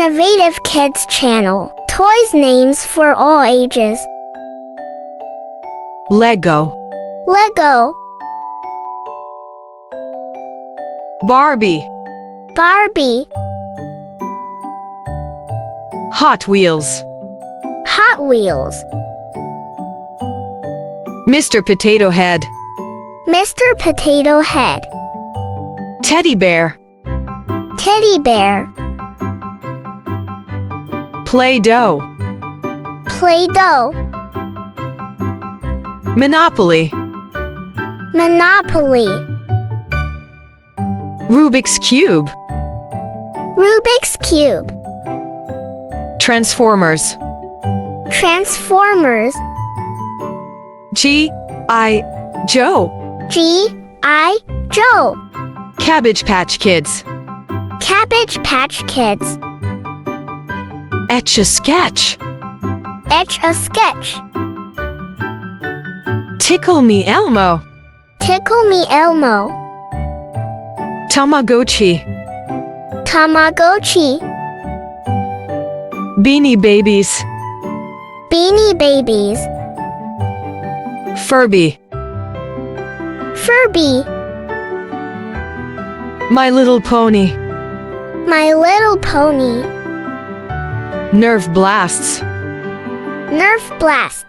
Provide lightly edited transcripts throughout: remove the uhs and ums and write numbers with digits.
Innovative Kids Channel. Toys names for all ages. Lego, Lego, Barbie, Barbie, Hot Wheels, Hot Wheels, Mr. Potato Head, Mr. Potato Head, Teddy Bear, Teddy Bear, Play-Doh, Play-Doh, Monopoly, Monopoly, Rubik's Cube, Rubik's Cube, Transformers, Transformers, G.I. Joe, G.I. Joe, Cabbage Patch Kids, Cabbage Patch Kids, Etch-a-Sketch, Etch-a-Sketch, Tickle Me Elmo, Tickle Me Elmo, Tamagotchi, Tamagotchi, Beanie Babies, Beanie Babies, Furby, Furby, My Little Pony, My Little Pony, Nerf Blasts, Nerf Blasts,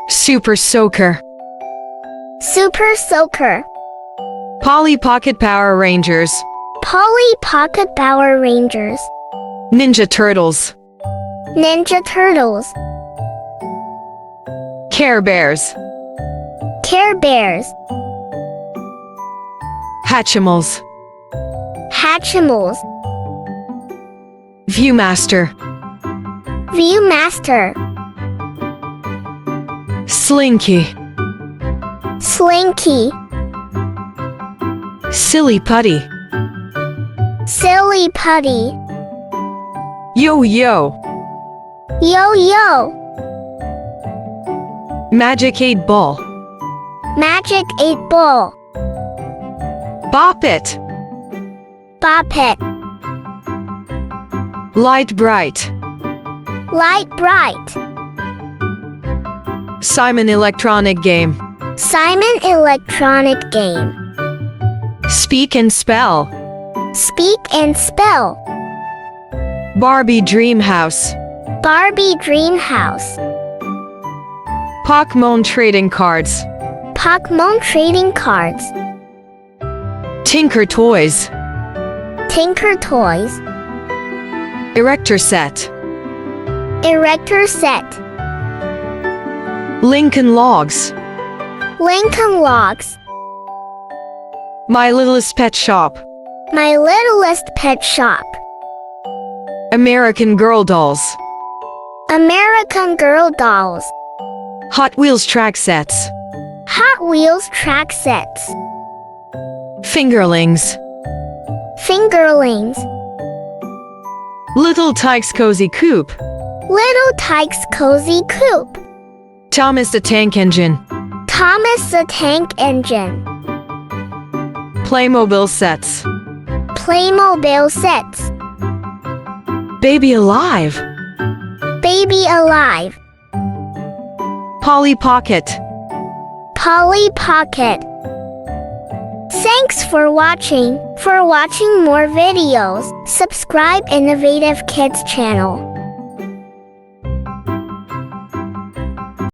Super Soaker, Super Soaker, Polly Pocket Power Rangers, Polly Pocket Power Rangers, Ninja Turtles, Ninja Turtles, Care Bears, Care Bears, Hatchimals, Hatchimals, Viewmaster, Viewmaster, Slinky, Slinky, Silly Putty, Silly Putty, Yo-Yo, Yo-Yo, Magic 8 Ball, Magic 8 Ball, Bop It, Bop It, Light Bright, Light Bright, Simon Electronic Game, Simon Electronic Game, Speak and Spell, Speak and Spell, Barbie Dream House, Barbie Dream House, Pokemon Trading Cards, Pokemon Trading Cards, Tinker Toys, Tinker Toys, Erector Set, Erector Set, Lincoln Logs, Lincoln Logs, My Littlest Pet Shop, My Littlest Pet Shop, American Girl Dolls, American Girl Dolls, Hot Wheels Track Sets, Hot Wheels Track Sets, Fingerlings, Fingerlings, Little Tyke's Cozy Coupe, Little Tyke's Cozy Coupe, Thomas the Tank Engine, Thomas the Tank Engine, Playmobil Sets, Playmobil Sets, Baby Alive, Baby Alive, Polly Pocket. Polly Pocket. Thanks for watching. For watching more videos, subscribe Innovative Kids channel.